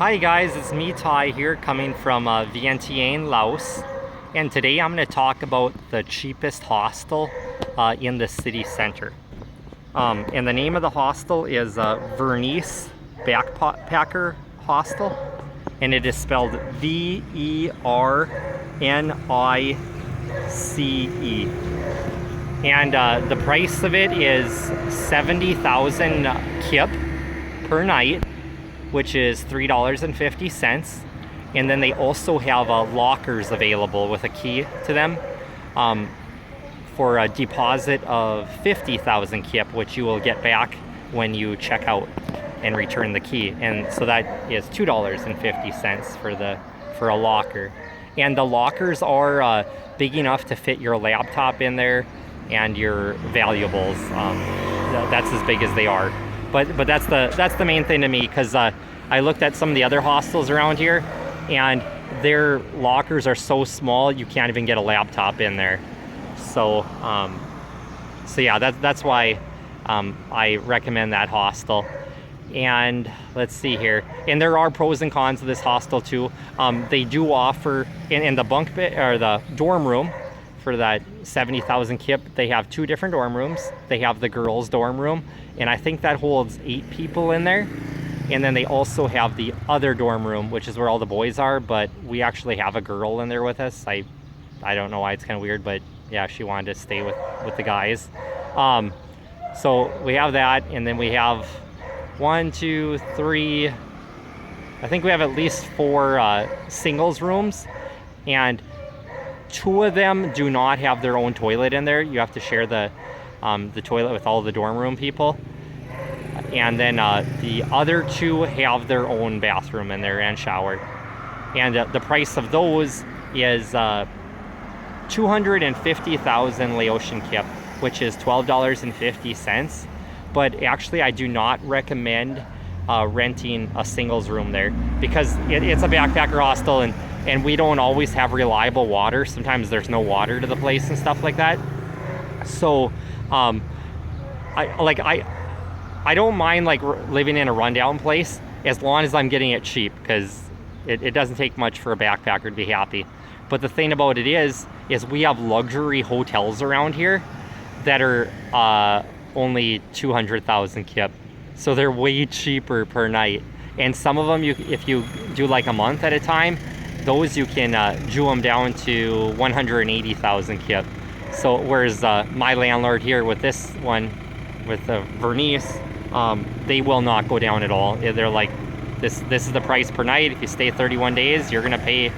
Hi guys, it's me Ty here coming from Vientiane, Laos, and today I'm going to talk about the cheapest hostel in the city center. And the name of the hostel is Vernice Backpacker Hostel, and it is spelled Vernice. And the price of it is 70,000 kip per night, which is $3.50. And then they also have lockers available with a key to them for a deposit of 50,000 kip, which you will get back when you check out and return the key. And so that is $2.50 for a locker. And the lockers are big enough to fit your laptop in there and your valuables. That's as big as they are. But that's the main thing to me, because I looked at some of the other hostels around here, and their lockers are so small you can't even get a laptop in there. So yeah, that's why I recommend that hostel. And let's see here, and there are pros and cons of this hostel too. They do offer in the bunk bed or the dorm room for that 70,000 kip. They have two different dorm rooms. They have the girls' dorm room, and I think that holds 8 people in there. And then they also have the other dorm room, which is where all the boys are, but we actually have a girl in there with us. I don't know why, it's kind of weird, but yeah, she wanted to stay with the guys. So we have that, and then we have 1, 2, 3, I think we have at least 4 singles rooms, and 2 of them do not have their own toilet in there. You have to share the toilet with all the dorm room people. And then the other 2 have their own bathroom in there and shower. And the price of those is 250,000 Laotian kip, which is $12.50. But actually, I do not recommend renting a singles room there, because it's a backpacker hostel, and we don't always have reliable water. Sometimes there's no water to the place and stuff like that. So I don't mind living in a rundown place as long as I'm getting it cheap, because it doesn't take much for a backpacker to be happy. But the thing about it is we have luxury hotels around here that are only 200,000 kip. So they're way cheaper per night. And some of them, if you do like a month at a time, those you can Jew them down to 180,000 kip. So whereas my landlord here with this one, with the Vernice, they will not go down at all. They're like, this is the price per night. If you stay 31 days, you're gonna pay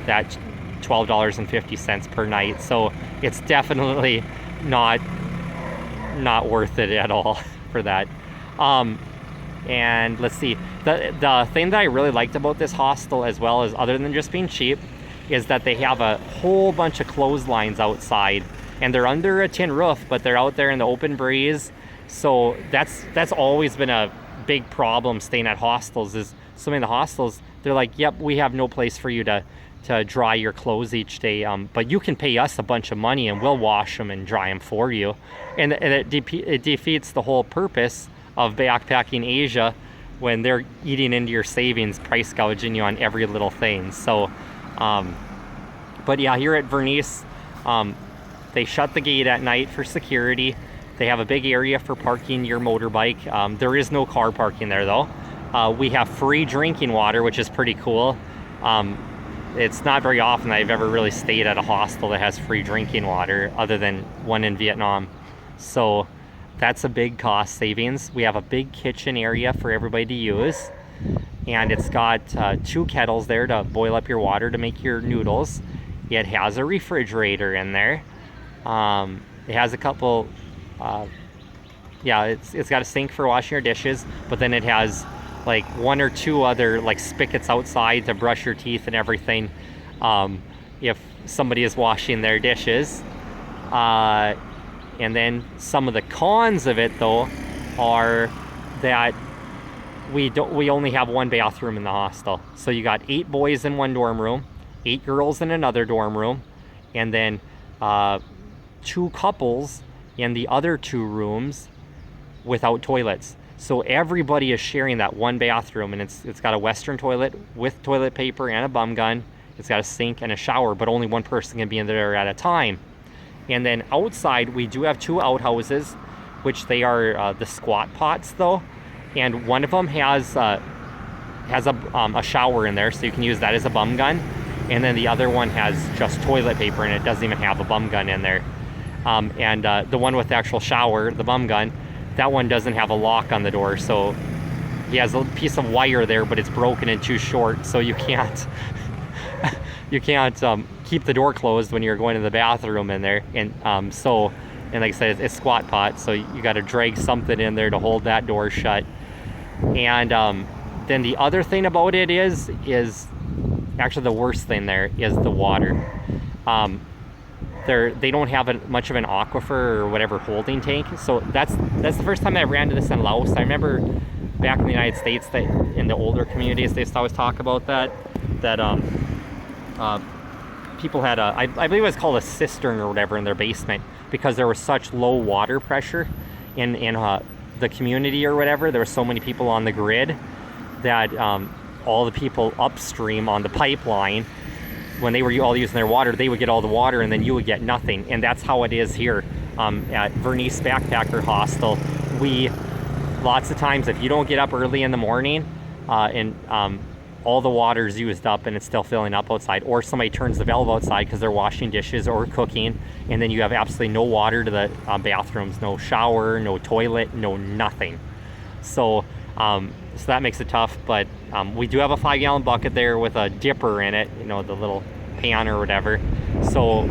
that $12.50 per night. So it's definitely not worth it at all for that. And let's see, the thing that I really liked about this hostel, as well as other than just being cheap, is that they have a whole bunch of clotheslines outside, and they're under a tin roof, but they're out there in the open breeze. So that's always been a big problem staying at hostels, is so many of the hostels, they're like, yep, we have no place for you to dry your clothes each day, but you can pay us a bunch of money and we'll wash them and dry them for you. And it defeats the whole purpose of backpacking Asia when they're eating into your savings, price gouging you on every little thing. So but yeah, here at Vernice, they shut the gate at night for security. They have a big area for parking your motorbike. There is no car parking there though. We have free drinking water, which is pretty cool. It's not very often that I've ever really stayed at a hostel that has free drinking water, other than one in Vietnam. So that's a big cost savings. We have a big kitchen area for everybody to use, and it's got 2 kettles there to boil up your water to make your noodles. It has a refrigerator in there. It has a couple, it's got a sink for washing your dishes, but then it has like 1 or 2 other like spigots outside to brush your teeth and everything, if somebody is washing their dishes. And then some of the cons of it though are that we only have 1 bathroom in the hostel. So you got 8 boys in one dorm room, 8 girls in another dorm room, and then 2 couples in the other 2 rooms without toilets. So everybody is sharing that one bathroom, and it's got a Western toilet with toilet paper and a bum gun. It's got a sink and a shower, but only one person can be in there at a time. And then outside, we do have 2 outhouses, which they are the squat pots though. And one of them has a shower in there, so you can use that as a bum gun. And then the other one has just toilet paper, and it doesn't even have a bum gun in there. The one with the actual shower, the bum gun, that one doesn't have a lock on the door, so he has a piece of wire there, but it's broken and too short, so you can't keep the door closed when you're going to the bathroom in there. And like I said, it's squat pot, so you got to drag something in there to hold that door shut. And then the other thing about it is actually the worst thing there is the water. They don't have much of an aquifer or whatever holding tank. So that's the first time I ran into this in Laos. I remember back in the United States, that in the older communities, they used to always talk about that people had I believe it was called a cistern or whatever in their basement, because there was such low water pressure in the community or whatever. There were so many people on the grid that all the people upstream on the pipeline, when they were all using their water, they would get all the water and then you would get nothing. And that's how it is here at Vernice Backpacker Hostel. Lots of times, if you don't get up early in the morning all the water's used up and it's still filling up outside, or somebody turns the valve outside because they're washing dishes or cooking, and then you have absolutely no water to the bathrooms, no shower, no toilet, no nothing. So that makes it tough, but we do have a 5-gallon bucket there with a dipper in it, the little pan or whatever. So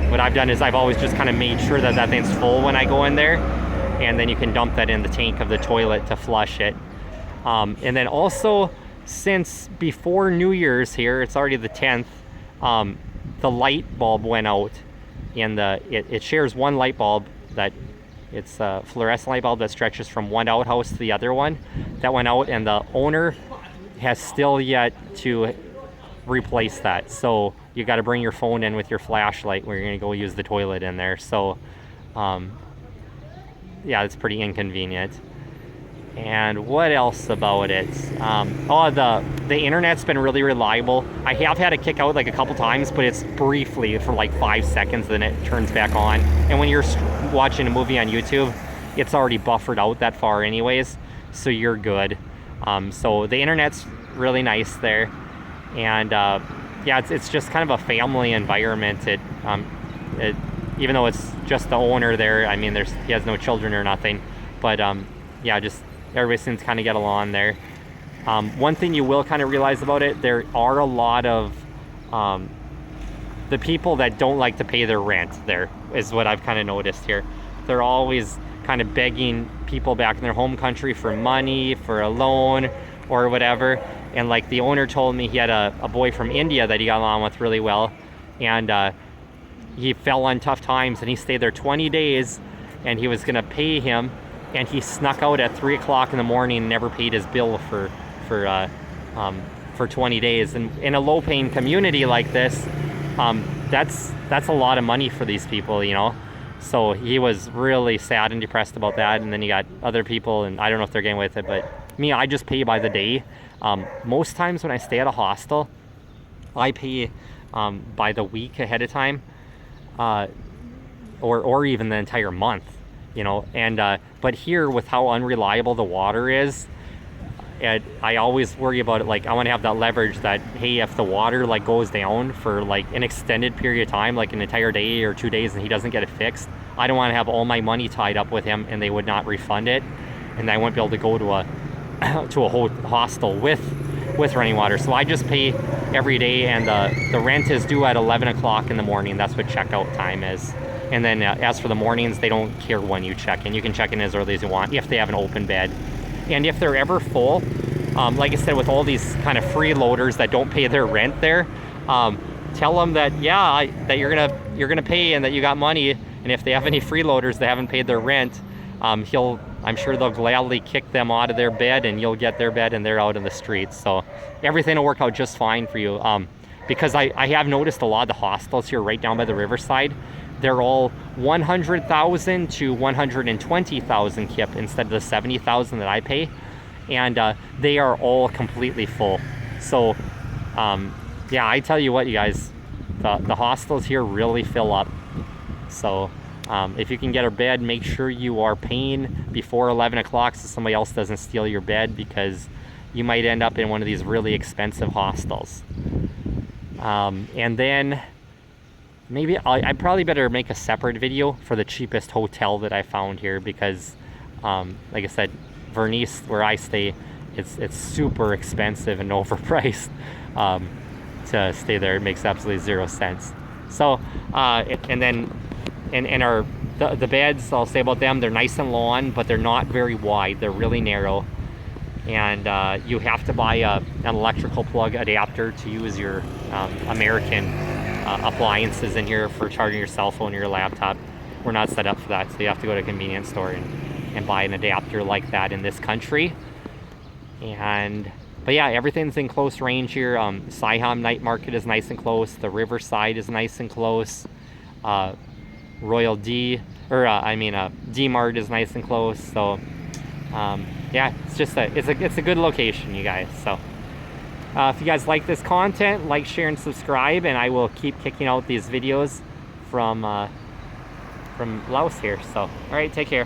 what I've done is I've always just kind of made sure that thing's full when I go in there, and then you can dump that in the tank of the toilet to flush it. And then also, since before New Year's here, it's already the 10th, the light bulb went out, and it shares one light bulb that it's a fluorescent light bulb that stretches from one outhouse to the other one. That went out, and the owner has still yet to replace that. So you got to bring your phone in with your flashlight when you're going to go use the toilet in there. So yeah, it's pretty inconvenient. And what else about it? The internet's been really reliable. I have had it kick out like a couple times, but it's briefly for like 5 seconds, then it turns back on. And when you're watching a movie on YouTube, it's already buffered out that far anyways, so you're good. So the internet's really nice there. And yeah, it's just kind of a family environment. Even though it's just the owner there, I mean, he has no children or nothing, but yeah, just everybody seems to kind of get along there. One thing you will kind of realize about it, there are a lot of the people that don't like to pay their rent there, is what I've kind of noticed here. They're always kind of begging people back in their home country for money, for a loan or whatever. And like the owner told me, he had a boy from India that he got along with really well, and he fell on tough times, and he stayed there 20 days, and he was gonna pay him, and he snuck out at 3 o'clock in the morning and never paid his bill for 20 days. And in a low-paying community like this, that's a lot of money for these people, So he was really sad and depressed about that. And then you got other people, and I don't know if they're getting with it, but me, I just pay by the day. Most times when I stay at a hostel, I pay by the week ahead of time, or even the entire month. But here, with how unreliable the water is, I always worry about it. Like, I want to have that leverage that, hey, if the water like goes down for like an extended period of time, like an entire day or 2 days, and he doesn't get it fixed, I don't want to have all my money tied up with him and they would not refund it, and I wouldn't be able to go to a whole hostel with running water. So I just pay every day, and the rent is due at 11 o'clock in the morning. That's what checkout time is. And then as for the mornings, they don't care when you check in. You can check in as early as you want if they have an open bed. And if they're ever full, like I said, with all these kind of freeloaders that don't pay their rent there, tell them that, that you're gonna pay and that you got money. And if they have any freeloaders that haven't paid their rent, I'm sure they'll gladly kick them out of their bed, and you'll get their bed and they're out in the streets. So everything will work out just fine for you. Because I have noticed a lot of the hostels here right down by the Riverside, they're all 100,000 to 120,000 kip instead of the 70,000 that I pay, and they are all completely full. So yeah, I tell you what, you guys, the hostels here really fill up. So if you can get a bed, make sure you are paying before 11 o'clock so somebody else doesn't steal your bed, because you might end up in one of these really expensive hostels. And then maybe I probably better make a separate video for the cheapest hotel that I found here, because like I said, Vernice, where I stay, it's super expensive and overpriced to stay there. It makes absolutely 0 sense. So and then the beds, I'll say about them, they're nice and long, but they're not very wide. They're really narrow, and you have to buy an electrical plug adapter to use your American appliances in here for charging your cell phone or your laptop. We're not set up for that, so you have to go to a convenience store and buy an adapter like that in this country. But yeah, everything's in close range here. Siam Night Market is nice and close. The Riverside is nice and close. Royal D, or D Mart is nice and close. So yeah, it's a good location, you guys. So if you guys like this content, like, share, and subscribe, and I will keep kicking out these videos from Laos here. So all right, take care.